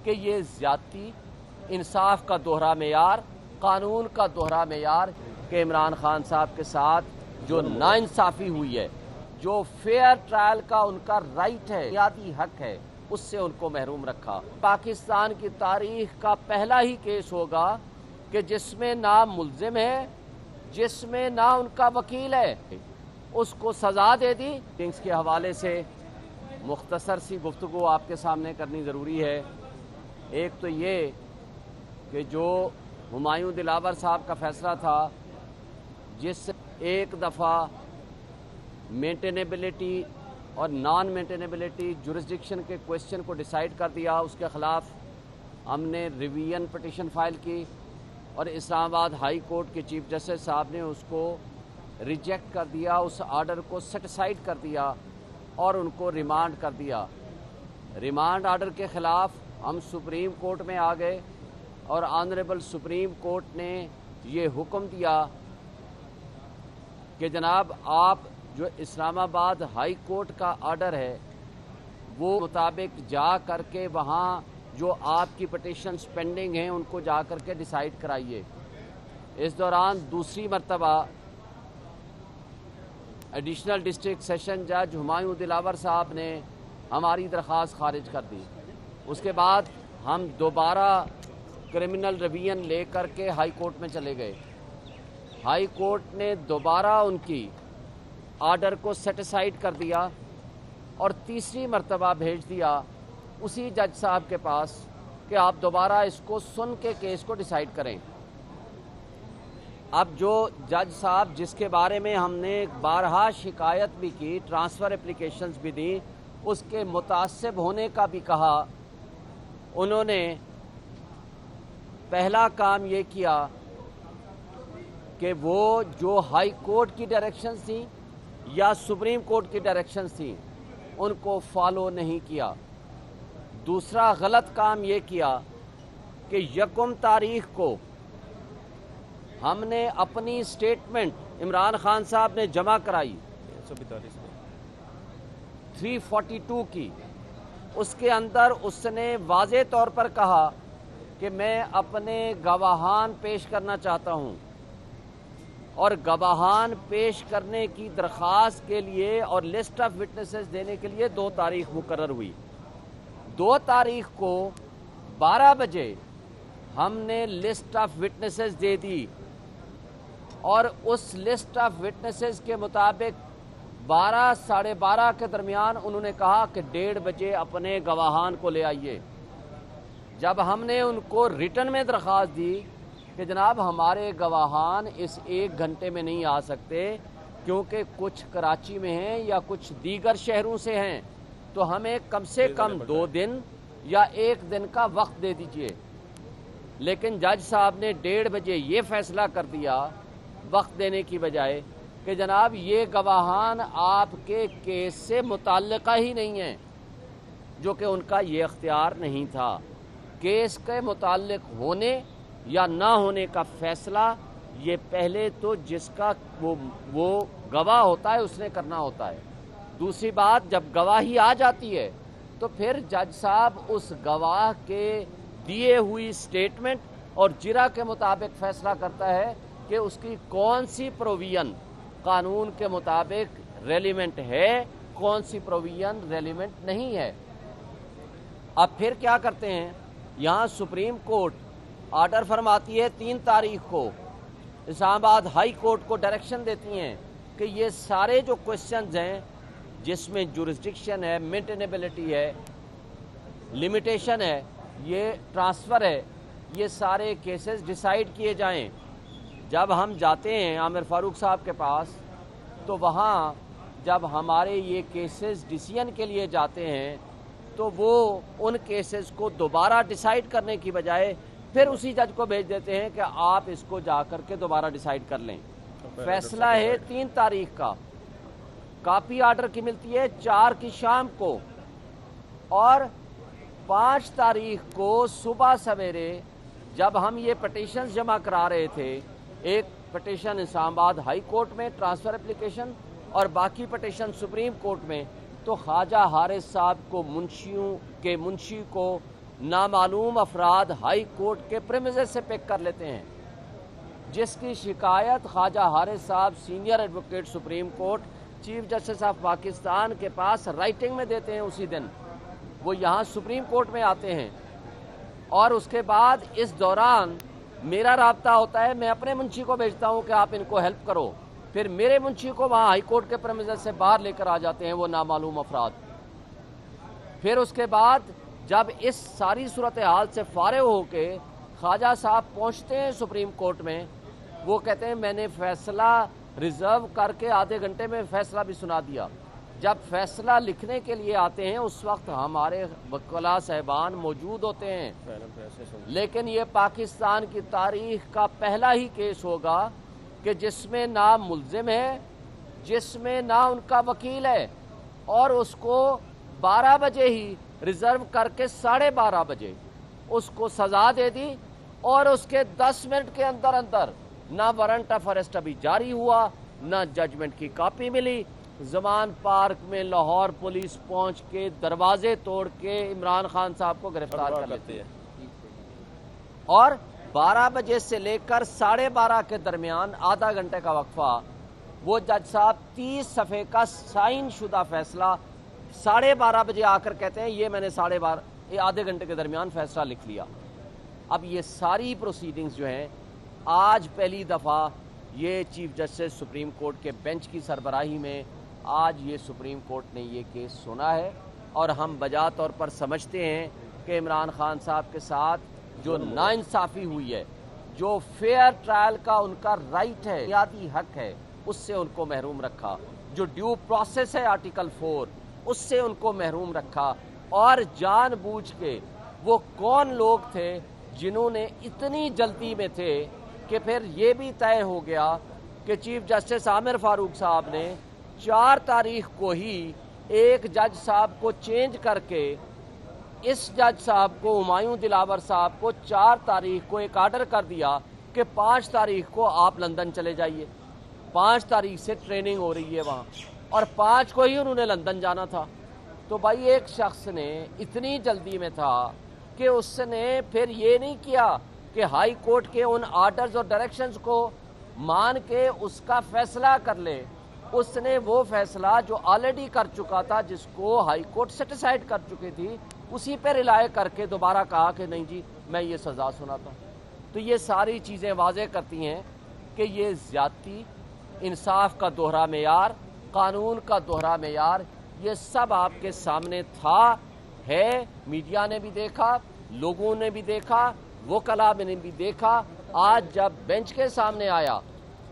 کہ یہ زیادتی، انصاف کا دوہرا معیار، قانون کا دوہرا معیار کہ عمران خان صاحب کے ساتھ جو ناانصافی ہوئی ہے، جو فیئر ٹرائل کا ان کا رائٹ ہے، بنیادی حق ہے، اس سے ان کو محروم رکھا۔ پاکستان کی تاریخ کا پہلا ہی کیس ہوگا کہ جس میں نہ ملزم ہے، جس میں نہ ان کا وکیل ہے، اس کو سزا دے دی۔ تھنگس کے حوالے سے مختصر سی گفتگو آپ کے سامنے کرنی ضروری ہے۔ ایک تو یہ کہ جو ہمایوں دلاور صاحب کا فیصلہ تھا، جس ایک دفعہ مینٹینیبلٹی اور نان مینٹینیبلٹی جورسڈکشن کے کویسچن کو ڈیسائیڈ کر دیا، اس کے خلاف ہم نے ریویژن پٹیشن فائل کی اور اسلام آباد ہائی کورٹ کے چیف جسٹس صاحب نے اس کو ریجیکٹ کر دیا، اس آرڈر کو سیٹسائیڈ کر دیا اور ان کو ریمانڈ کر دیا۔ ریمانڈ آرڈر کے خلاف ہم سپریم کورٹ میں آ گئے اور آنریبل سپریم کورٹ نے یہ حکم دیا کہ جناب آپ جو اسلام آباد ہائی کورٹ کا آرڈر ہے وہ مطابق جا کر کے وہاں جو آپ کی پٹیشنز پینڈنگ ہیں ان کو جا کر کے ڈیسائیڈ کرائیے۔ اس دوران دوسری مرتبہ ایڈیشنل ڈسٹرکٹ سیشن جج ہمایوں دلاور صاحب نے ہماری درخواست خارج کر دی۔ اس کے بعد ہم دوبارہ کرمنل ریویژن لے کر کے ہائی کورٹ میں چلے گئے۔ ہائی کورٹ نے دوبارہ ان کی آرڈر کو سیٹسائیڈ کر دیا اور تیسری مرتبہ بھیج دیا اسی جج صاحب کے پاس کہ آپ دوبارہ اس کو سن کے کیس کو ڈیسائیڈ کریں۔ اب جو جج صاحب جس کے بارے میں ہم نے بارہا شکایت بھی کی، ٹرانسفر اپلیکیشنز بھی دی، اس کے متعصب ہونے کا بھی کہا، انہوں نے پہلا کام یہ کیا کہ وہ جو ہائی کورٹ کی ڈائریکشنز تھیں یا سپریم کورٹ کی ڈائریکشنز تھیں ان کو فالو نہیں کیا۔ دوسرا غلط کام یہ کیا کہ یکم تاریخ کو ہم نے اپنی سٹیٹمنٹ عمران خان صاحب نے جمع کرائی 342 کی، اس کے اندر اس نے واضح طور پر کہا کہ میں اپنے گواہان پیش کرنا چاہتا ہوں، اور گواہان پیش کرنے کی درخواست کے لیے اور لسٹ آف وٹنسز دینے کے لیے 2 تاریخ مقرر ہوئی۔ 2 تاریخ کو 12 بجے ہم نے لسٹ آف وٹنسز دے دی اور اس لسٹ آف وٹنسز کے مطابق 12 ساڑھے 12 کے درمیان انہوں نے کہا کہ 1:30 بجے اپنے گواہان کو لے آئیے۔ جب ہم نے ان کو ریٹن میں درخواست دی کہ جناب ہمارے گواہان اس 1 گھنٹے میں نہیں آ سکتے کیونکہ کچھ کراچی میں ہیں یا کچھ دیگر شہروں سے ہیں، تو ہمیں کم سے کم 2 دن یا 1 دن کا وقت دے دیجئے۔ لیکن جج صاحب نے 1:30 بجے یہ فیصلہ کر دیا وقت دینے کی بجائے کہ جناب یہ گواہان آپ کے کیس سے متعلقہ ہی نہیں ہیں، جو کہ ان کا یہ اختیار نہیں تھا۔ کیس کے متعلق ہونے یا نہ ہونے کا فیصلہ یہ پہلے تو جس کا وہ گواہ ہوتا ہے اس نے کرنا ہوتا ہے۔ دوسری بات، جب گواہی آ جاتی ہے تو پھر جج صاحب اس گواہ کے دیے ہوئی سٹیٹمنٹ اور جرا کے مطابق فیصلہ کرتا ہے کہ اس کی کون سی پروویژن قانون کے مطابق ریلیونٹ ہے، کون سی پروویژن ریلیونٹ نہیں ہے۔ اب پھر کیا کرتے ہیں، یہاں سپریم کورٹ آرڈر فرماتی ہے 3 تاریخ کو، اسلام آباد ہائی کورٹ کو ڈائریکشن دیتی ہیں کہ یہ سارے جو کویسچنز ہیں جس میں جورسڈکشن ہے، مینٹینیبلٹی ہے، لمیٹیشن ہے، یہ ٹرانسفر ہے، یہ سارے کیسز ڈیسائیڈ کیے جائیں۔ جب ہم جاتے ہیں عامر فاروق صاحب کے پاس تو وہاں جب ہمارے یہ کیسز ڈیسیژن کے لیے جاتے ہیں تو وہ ان کیسز کو دوبارہ ڈیسائیڈ کرنے کی بجائے پھر اسی جج کو بھیج دیتے ہیں کہ آپ اس کو جا کر کے دوبارہ ڈیسائیڈ کر لیں۔ فیصلہ ہے 3 تاریخ کا، کاپی آرڈر کی ملتی ہے 4 کی شام کو، اور 5 تاریخ کو صبح سویرے جب ہم یہ پٹیشنز جمع کرا رہے تھے، ایک پٹیشن اسلام آباد ہائی کورٹ میں ٹرانسفر اپلیکیشن اور باقی پٹیشن سپریم کورٹ میں، تو خواجہ حارث صاحب کو منشی کو नामालूम अफराद हाई कोर्ट के प्रेमिसेस से पिक कर लेते हैं, जिसकी शिकायत ख्वाजा हारिस साहब senior advocate supreme court chief justice of Pakistan के पास राइटिंग में देते हैं। उसी दिन वो यहाँ सुप्रीम कोर्ट में आते हैं और उसके बाद इस दौरान मेरा राब्ता होता है, मैं अपने मुंशी को भेजता हूँ कि आप इनको हेल्प करो, फिर मेरे मुंशी को वहाँ हाई कोर्ट के प्रेमिसेस से बाहर लेकर आ जाते हैं वो नामालूम अफराद। फिर उसके बाद जब इस सारी सूरत हाल से फारिग होके ख्वाजा साहब पहुँचते हैं सुप्रीम कोर्ट में, वो कहते हैं मैंने फैसला रिजर्व करके आधे घंटे में फैसला भी सुना दिया। जब फैसला लिखने के लिए आते हैं उस वक्त हमारे वकीला साहबान मौजूद होते हैं, लेकिन ये पाकिस्तान की तारीख का पहला ही केस होगा कि जिसमें ना मुल्जिम है, जिसमें ना उनका वकील है, और उसको 12 बजे ही रिजर्व करके 12:30 बजे उसको सजा दे दी और उसके 10 मिनट के अंदर अंदर ना वारंट ऑफ अरेस्ट अभी जारी हुआ, ना जजमेंट की कॉपी मिली। जमान पार्क में लाहौर पुलिस पहुंच के दरवाजे तोड़ के इमरान खान साहब को गिरफ्तार कर लेती है और 12 बजे से लेकर 12:30 के दरमियान आधा घंटे का वक्फा, वो जज साहब 30 सफ़े का साइन शुदा फैसला 12:30 बजे आकर कहते हैं ये मैंने 12:30 आधे घंटे के दरमियान फैसला लिख लिया। अब ये सारी प्रोसीडिंग्स जो हैं आज पहली दफ़ा ये चीफ जस्टिस सुप्रीम कोर्ट के बेंच की सरबराही में आज ये सुप्रीम कोर्ट ने ये केस सुना है और हम बजा तौर पर समझते हैं कि इमरान खान साहब के साथ जो नाइंसाफ़ी हुई है, जो फेयर ट्रायल का उनका राइट है, बुनियादी हक है, उससे उनको महरूम रखा। जो ड्यू प्रोसेस है आर्टिकल 4 उससे उनको महरूम रखा। और जानबूझ के वो कौन लोग थे जिन्होंने इतनी जल्दी में थे कि फिर ये भी तय हो गया कि चीफ जस्टिस आमिर फारूक साहब ने 4 तारीख को ही एक जज साहब को चेंज करके इस जज साहब को, हुमायूं दिलावर साहब को 4 तारीख को एक आर्डर कर दिया कि 5 तारीख को आप लंदन चले जाइए। 5 तारीख से ट्रेनिंग हो रही है वहाँ और 5 को ही उन्होंने लंदन जाना था। तो भाई एक शख्स ने इतनी जल्दी में था कि उसने फिर ये नहीं किया कि हाई कोर्ट के उन आर्डर्स और डायरेक्शंस को मान के उसका फैसला कर ले। उसने वो फैसला जो ऑलरेडी कर चुका था, जिसको हाई कोर्ट सेटिसाइड कर चुकी थी, उसी पे रिलाय करके दोबारा कहा कि नहीं जी मैं ये सज़ा सुनाता हूँ। तो ये सारी चीज़ें वाज़ेह करती हैं कि ये ज़्यादती, इंसाफ का दोहरा मेयार, कानून का दोहरा मेयार, ये सब आपके सामने था, है। मीडिया ने भी देखा, लोगों ने भी देखा, वकला ने भी देखा। आज जब बेंच के सामने आया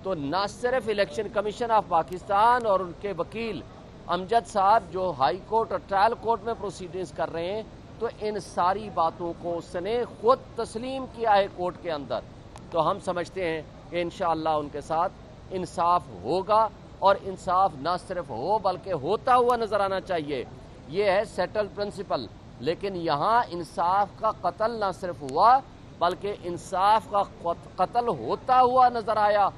तो न सिर्फ इलेक्शन कमीशन ऑफ पाकिस्तान और उनके वकील अमजद साहब जो हाई कोर्ट और ट्रायल कोर्ट में प्रोसीडिंग्स कर रहे हैं, तो इन सारी बातों को उसने खुद तस्लीम किया है कोर्ट के अंदर। तो हम समझते हैं कि इंशाअल्लाह उनके साथ इंसाफ होगा और इंसाफ न सिर्फ हो बल्कि होता हुआ नजर आना चाहिए। ये है सेटल्ड प्रिंसिपल। लेकिन यहाँ इंसाफ का कत्ल न सिर्फ हुआ बल्कि इंसाफ का कत्ल होता हुआ नजर आया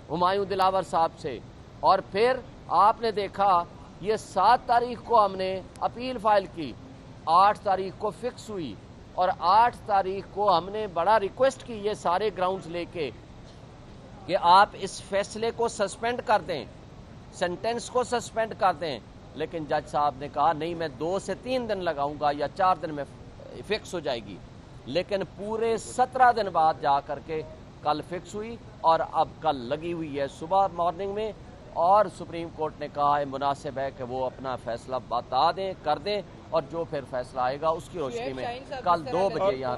हुमायूं दिलावर साहब से। और फिर आपने देखा ये 7 तारीख को हमने अपील फाइल की, 8 तारीख को फिक्स हुई और 8 तारीख को हमने बड़ा रिक्वेस्ट की ये सारे ग्राउंड्स लेके कि आप इस फैसले को सस्पेंड कर दें, सेंटेंस को सस्पेंड कर दें। लेकिन जज साहब ने कहा नहीं, मैं 2 से 3 दिन लगाऊंगा या 4 दिन में फिक्स हो जाएगी। लेकिन पूरे 17 दिन बाद जा करके कल फिक्स हुई और अब कल लगी हुई है सुबह मॉर्निंग में। और सुप्रीम कोर्ट ने कहा है मुनासिब है कि वो अपना फैसला बता दें, कर दें, और जो फिर फैसला आएगा उसकी रोशनी में कल 2 बजे यहाँ।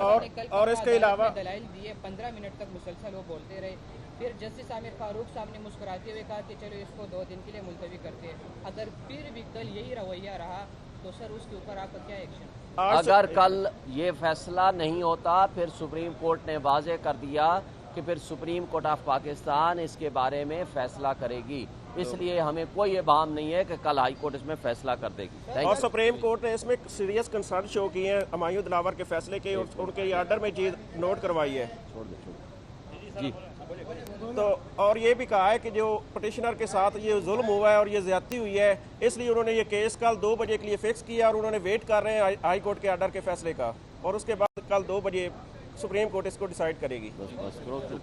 और इसके अलावा दलाइल दिए, 15 मिनट तक मुसलसल वो बोलते रहे। फिर जस्टिस आमिर फारूक साहब ने मुस्कुराते हुए कहा कि चलो इसको 2 दिन के लिए मुलतवी करते हैं। अगर फिर भी कल यही रवैया रहा तो सर उसके ऊपर आपका क्या एक्शन? अगर कल ये फैसला नहीं होता, फिर सुप्रीम कोर्ट ने वाज़ेह कर दिया कि फिर सुप्रीम कोर्ट ऑफ पाकिस्तान इसके बारे में फैसला करेगी। इसलिए हमें कोई इबाम नहीं है कि कल हाई कोर्ट इसमें फैसला कर देगी। और सुप्रीम कोर्ट ने इसमें सीरियस कंसर्न शो किए हैं हुमायूं दिलावर के फैसले के, और उनके आर्डर में चीज नोट करवाई है जी। तो और ये भी कहा है कि जो पटिशनर के साथ ये जुल्म हुआ है और ये ज्यादती हुई है, इसलिए उन्होंने ये केस कल 2 बजे के लिए फिक्स किया और उन्होंने वेट कर रहे हैं हाई कोर्ट के आर्डर के फैसले का। اور اس کے بعد کل 2 بجے سپریم کورٹ اس کو ڈیسائیڈ کرے گی. بس